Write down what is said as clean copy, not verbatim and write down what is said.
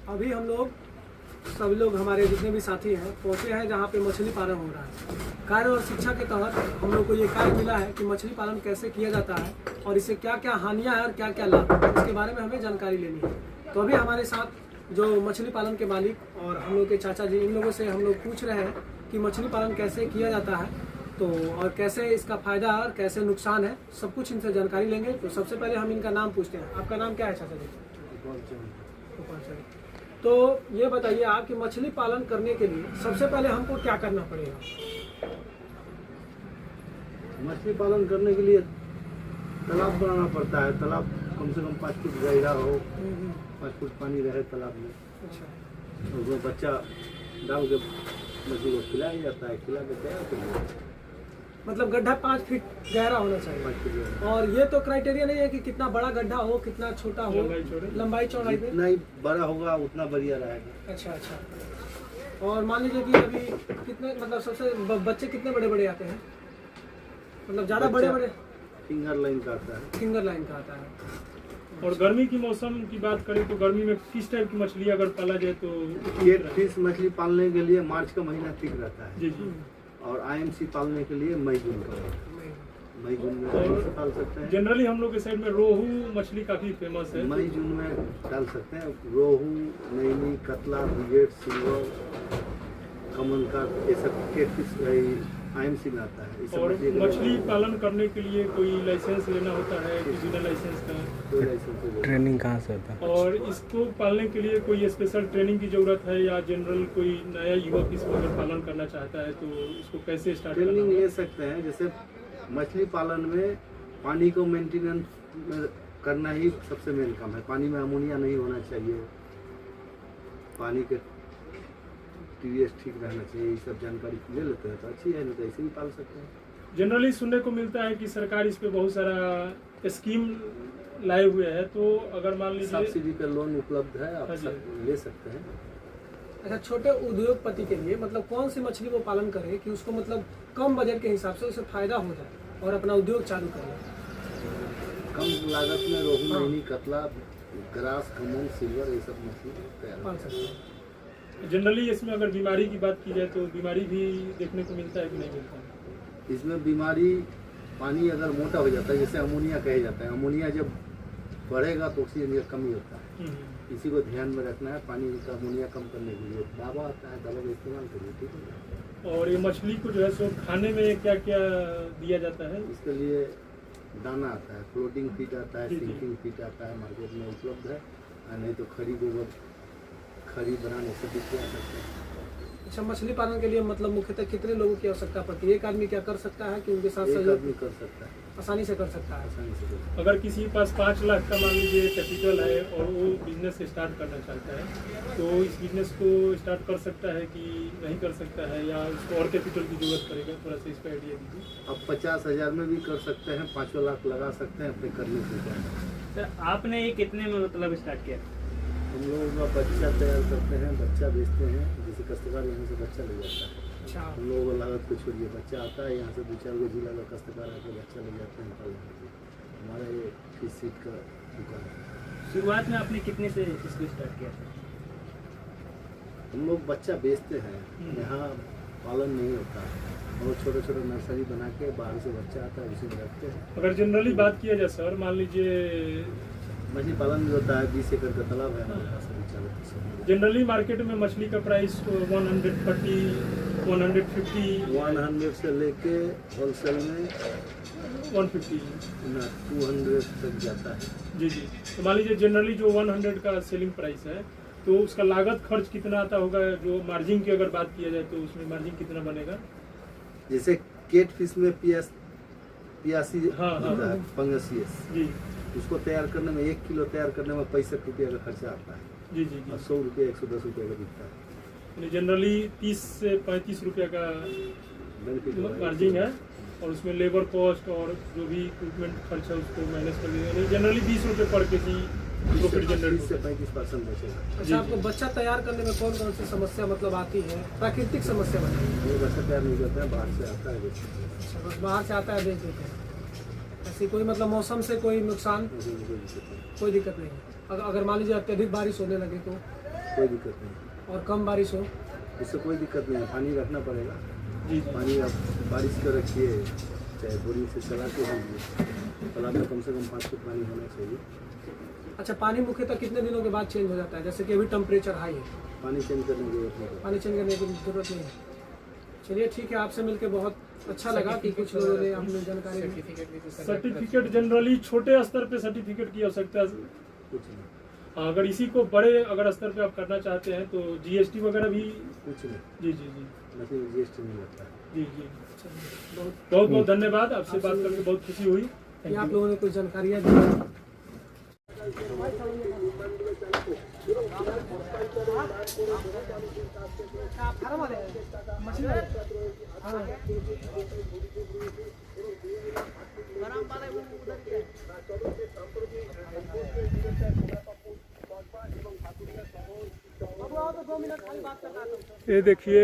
अभी हम लोग सब लोग हमारे जितने भी साथी हैं पहुँचे हैं जहाँ पे मछली पालन हो रहा है। कार्य और शिक्षा के तहत हम लोग को ये कार्य मिला है कि मछली पालन कैसे किया जाता है और इससे क्या क्या हानियाँ हैं और क्या क्या लाभ है, इसके बारे में हमें जानकारी लेनी है। तो अभी हमारे साथ जो मछली पालन के मालिक और हम लोग के चाचा जी, इन लोगों से हम लोग पूछ रहे हैं कि मछली पालन कैसे किया जाता है तो और कैसे इसका फ़ायदा और कैसे नुकसान है, सब कुछ इनसे जानकारी लेंगे। तो सबसे पहले हम इनका नाम पूछते हैं। आपका नाम क्या है चाचा जी? गोपाल चंद। तो ये बताइए आप कि मछली पालन करने के लिए सबसे पहले हमको क्या करना पड़ेगा? मछली पालन करने के लिए तालाब बनाना पड़ता है। तालाब कम से कम 5 फुट गहरा हो, 5 फुट पानी रहे तालाब में। अच्छा, उसमें बच्चा डाल के मछली को खिलाया जाता है, खिला के तैयार कर दिया। मतलब गड्ढा 5 फीट गहरा होना चाहिए। 5 फुट गहरा। और ये तो क्राइटेरिया नहीं है कि कितना बड़ा गड्ढा हो, कितना छोटा हो, लंबाई चौड़ाई पे। जितना ही बड़ा होगा उतना बढ़िया रहेगा। अच्छा अच्छा। और मान लीजिए कि अभी कितने मतलब सबसे बच्चे कितने बड़े बड़े आते हैं? मतलब ज़्यादा बड़े बड़े? फिंगर लाइन का आता है। फिंगर लाइन का आता है। और गर्मी की मौसम की बात करें तो गर्मी में किस टाइप की मछली अगर पाला जाए तो केट फिश मछली पालने के लिए मार्च का महीना ठीक रहता है। जी जी। और आईएमसी पालने के लिए मई जून का मई जून में और से पाल सकते हैं। जनरली हम लोग के साइड में रोहू मछली काफी फेमस है। मई जून में डाल सकते हैं। रोहू, नैनी, कतला, ब्रिगेड, सिल्वर, कमल का, ये सब केट फिश आईएमसी में आता है। ये सब और मछली मछली पालन करने के लिए कोई लाइसेंस लेना होता है कि बिना लाइसेंस का? कोई लाइसेंस नहीं। ट्रेनिंग कहाँ से होता है? और इसको पालने के लिए कोई स्पेशल ट्रेनिंग की जरूरत है या जनरल कोई नया युवक इसको अगर पालन करना चाहता है तो इसको कैसे स्टार्ट करना ट्रेनिंग होगा? ले सकते हैं। जैसे मछली पालन में पानी को मेंटेनेंस करना ही सबसे मेन काम है। पानी में अमोनिया नहीं होना चाहिए, पानी के टीडीएस ठीक रहना चाहिए। ये सब जानकारी ले लेते हैं तो अच्छी है, नहीं तो ऐसे ही पाल सकते हैं। जनरली सुनने को मिलता है कि सरकार इस पे बहुत सारा स्कीम लाए हुए है, तो अगर मान लीजिए सब्सिडी का लोन उपलब्ध है, आप हाँ जी। सब ले सकते हैं। अच्छा, छोटे उद्योगपति के लिए मतलब कौन सी मछली वो पालन करे कि उसको मतलब कम बजट के हिसाब से उसे फायदा हो जाए और अपना उद्योग चालू करे? कम लागत में रोहू, नैनी, कतला, ग्रास, कमल, सिल्वर, ये सब मछली तैयार पाल होता सकते हैं। जनरली इसमें अगर बीमारी की बात की जाए तो बीमारी भी देखने को मिलता है कि नहीं मिलता है? है। इसमें बीमारी, पानी अगर मोटा हो जाता है, जैसे अमोनिया कहा जाता है, अमोनिया जब बढ़ेगा तो ऑक्सीजन की कमी होता है। इसी को ध्यान में रखना है। पानी का अमोनिया कम करने के लिए दवा आता है, दवा का इस्तेमाल करिए, ठीक है। और ये मछली को जो है सो खाने में क्या क्या दिया जाता है? इसके लिए दाना आता है, फ्लोटिंग फीड आता है, जी, जी। सिंकिंग फीड आता है, मार्केट में उपलब्ध है। और नहीं तो खरी गोबर, खरी बनाने से भी किया सकते हैं। अच्छा, मछली पालन के लिए मतलब मुख्यतः कितने लोगों की आवश्यकता पड़ती है? एक आदमी क्या कर सकता है कि उनके साथ एक सहयोग आदमी कर सकता है, आसानी से कर सकता है? आसानी से कर सकता अगर किसी के पास 5 लाख का मान लीजिए कैपिटल है और वो बिजनेस स्टार्ट करना चाहता है तो इस बिजनेस को स्टार्ट कर सकता है कि नहीं कर सकता है, या उसको और कैपिटल की जरूरत पड़ेगा? थोड़ा सा इस पर आइडिया दीजिए। है। अब 50,000 में भी कर सकते हैं, 5 लाख लगा सकते हैं अपने करने के लिए। तो आपने ये कितने में मतलब स्टार्ट किया? हम लोग का बच्चा तैयार करते हैं, बच्चा बेचते हैं। जैसे काश्तकार यहाँ से बच्चा ले जाता है, अच्छा, हम लोगों को लागत को छोड़िए, बच्चा आता है यहाँ से 2-4 गो जिला का काश्तकार आकर बच्चा ले जाते हैं पालने के लिए। हमारा ये फिश सीट का दुकान है। शुरुआत में आपने कितने से इसको स्टार्ट किया था? हम लोग बच्चा बेचते हैं, यहाँ पालन नहीं होता है। और छोटे छोटे नर्सरी बना के बाहर से बच्चा आता है, उसी में रखते हैं। अगर जनरली बात किया जाए सर, मान लीजिए मछली पालन भी होता है। 20 एकड़ का तालाब है हमारे पास अभी चालू। जनरली मार्केट में मछली का प्राइस 140, 150, 100 से लेके होलसेल में 150 ना 200 तक जाता है। जी जी। तो मान लीजिए जनरली जो 100 का सेलिंग प्राइस है तो उसका लागत खर्च कितना आता होगा? जो मार्जिन की अगर बात किया जाए तो उसमें मार्जिन कितना बनेगा? जैसे केट फिश में पियासी हाँ, हाँ। होता है, फंगसियस, जी उसको तैयार करने में 1 किलो तैयार करने में 65 रुपये का खर्चा आता है। जी जी जी। और 100 रुपये, 110 रुपये का बिकता है। यानी जनरली 30 से 35 रुपया का बेनिफिट मार्जिन है और उसमें लेबर कॉस्ट और जो भी इक्विपमेंट खर्च है उसको मैनेज कर दिया। जनरली 20 रुपये पर केजी प्रॉफिट जनरेट 30 से 35% बचेगा। अच्छा, आपको बच्चा तैयार करने में कौन कौन सी समस्या मतलब आती है? प्राकृतिक समस्या बताइए। ये बच्चा तैयार नहीं करता है, बाहर से आता है बेचते हैं। अच्छा, बस बाहर से आता है बेच देते हैं। ऐसी कोई मतलब मौसम से कोई नुकसान, कोई दिक्कत नहीं। कोई दिक्कत नहीं है? अगर मान लीजिए अत्यधिक बारिश होने लगे तो? कोई दिक्कत नहीं। और कम बारिश हो? इससे कोई दिक्कत नहीं है, पानी रखना पड़ेगा। जी जी। पानी आप बारिश का रखिए, चाहे बोरिंग से चला के दीजिए, तालाब में कम से कम 5 फुट पानी होना चाहिए। अच्छा, पानी मुख्यतः कितने दिनों के बाद चेंज हो जाता है? जैसे कि अभी टेम्परेचर हाई है, पानी चेंज करने की जरूरत नहीं है। पानी चेंज करने की जरूरत नहीं है। चलिए ठीक है, आपसे मिलकर बहुत अच्छा लगा कि कुछ लोगों ने हमें जानकारी दी। सर्टिफिकेट जनरली छोटे स्तर पे सर्टिफिकेट की आवश्यकता है। कुछ नहीं, अगर इसी को बड़े अगर स्तर पे आप करना चाहते हैं तो जीएसटी वगैरह भी। कुछ नहीं, जी जी जी मशीन जीएसटी नहीं लगता है। जी जी। बहुत बहुत बहुत धन्यवाद, आपसे बात करके बहुत खुशी हुई। ये आप लोगों ने कुछ जानकारियाँ दी। ये देखिए